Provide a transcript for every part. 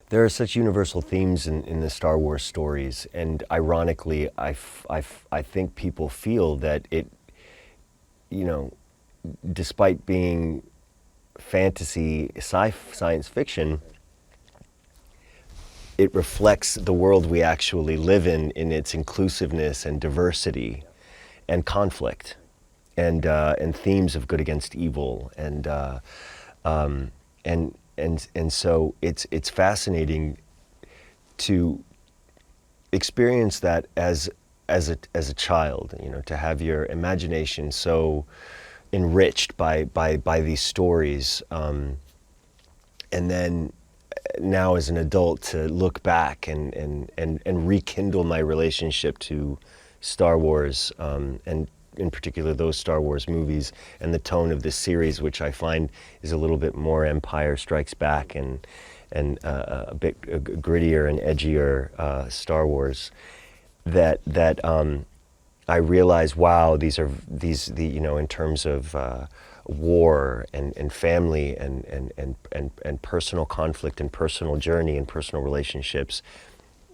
There are such universal themes in the Star Wars stories, and ironically, I think people feel that it, you know, despite being fantasy, science fiction, it reflects the world we actually live in its inclusiveness and diversity and conflict and themes of good against evil um, and so it's fascinating to experience that as a child, you know, to have your imagination so enriched by these stories, and then now as an adult to look back and rekindle my relationship to Star Wars, and in particular those Star Wars movies and the tone of this series, which I find is a little bit more Empire Strikes Back and a bit grittier and edgier Star Wars. That I realize, wow, these you know, in terms of war and family and personal conflict and personal journey and personal relationships,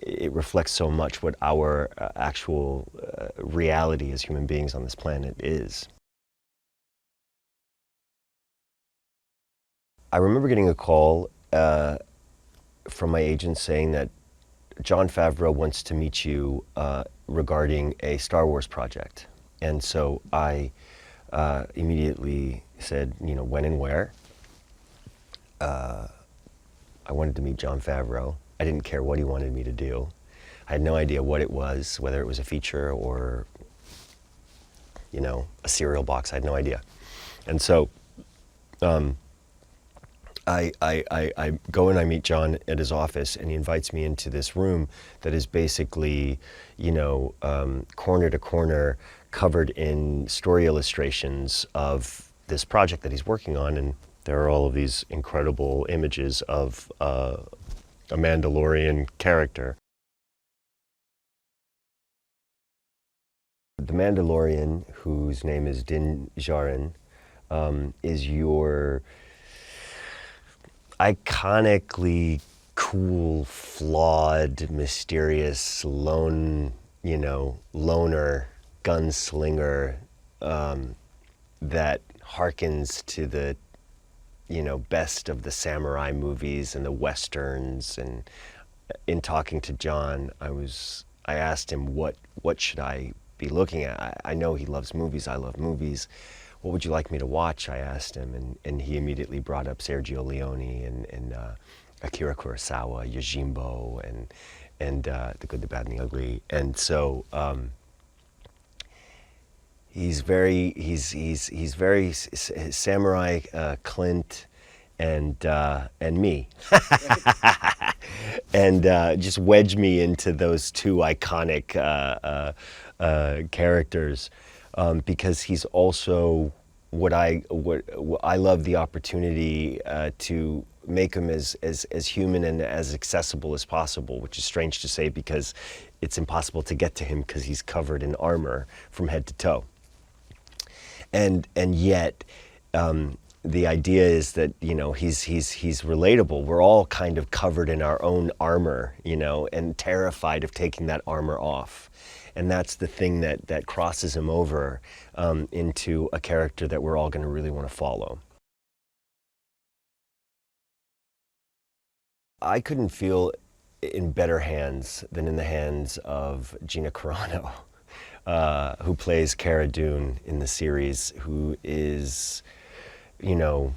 it reflects so much what our actual reality as human beings on this planet is. I remember getting a call from my agent saying that Jon Favreau wants to meet you regarding a Star Wars project. And so I immediately said, you know, when and where. I wanted to meet Jon Favreau. I didn't care what he wanted me to do. I had no idea what it was, whether it was a feature or, you know, a cereal box. I had no idea. And so I go and I meet Jon at his office, and he invites me into this room that is basically, you know, corner to corner, covered in story illustrations of this project that he's working on. And there are all of these incredible images of a Mandalorian character. The Mandalorian, whose name is Din Djarin, is your iconically cool, flawed, mysterious, loner, gunslinger, that harkens to the, best of the samurai movies and the westerns. And in talking to Jon, I asked him, what should I be looking at? I know he loves movies, I love movies. What would you like me to watch? I asked him, and he immediately brought up Sergio Leone and Akira Kurosawa, Yojimbo, and The Good, the Bad, and the Ugly. And so he's very samurai Clint and me, and just wedged me into those two iconic characters. Because he's also what I love the opportunity to make him as human and as accessible as possible, which is strange to say because it's impossible to get to him because he's covered in armor from head to toe. And yet the idea is that he's relatable. We're all kind of covered in our own armor, and terrified of taking that armor off. And that's the thing that crosses him over into a character that we're all going to really want to follow. I couldn't feel in better hands than in the hands of Gina Carano, who plays Cara Dune in the series, who is, a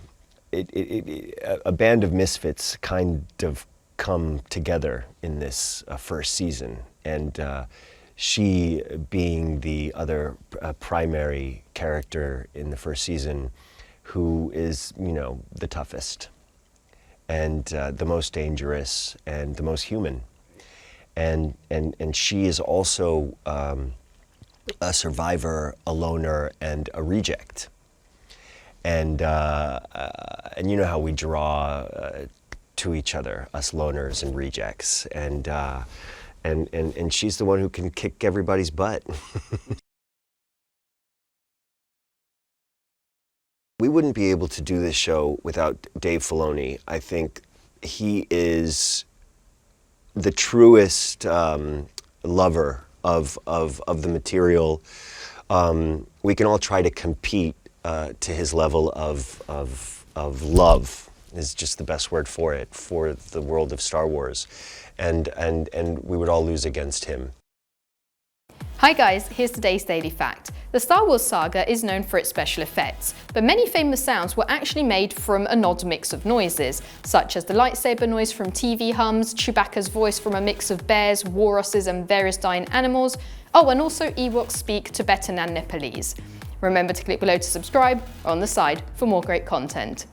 band of misfits kind of come together in this first season. And she being the other primary character in the first season, who is, the toughest and the most dangerous and the most human. And she is also a survivor, a loner, and a reject. And you know how we draw to each other, us loners and rejects. And she's the one who can kick everybody's butt. We wouldn't be able to do this show without Dave Filoni. I think he is the truest lover of the material, we can all try to compete to his level of love, is just the best word for it, for the world of Star Wars. And we would all lose against him. Hi guys, here's today's Daily Fact. The Star Wars saga is known for its special effects, but many famous sounds were actually made from an odd mix of noises, such as the lightsaber noise from TV hums, Chewbacca's voice from a mix of bears, walruses and various dying animals, oh, and also Ewoks speak Tibetan and Nepalese. Remember to click below to subscribe or on the side for more great content.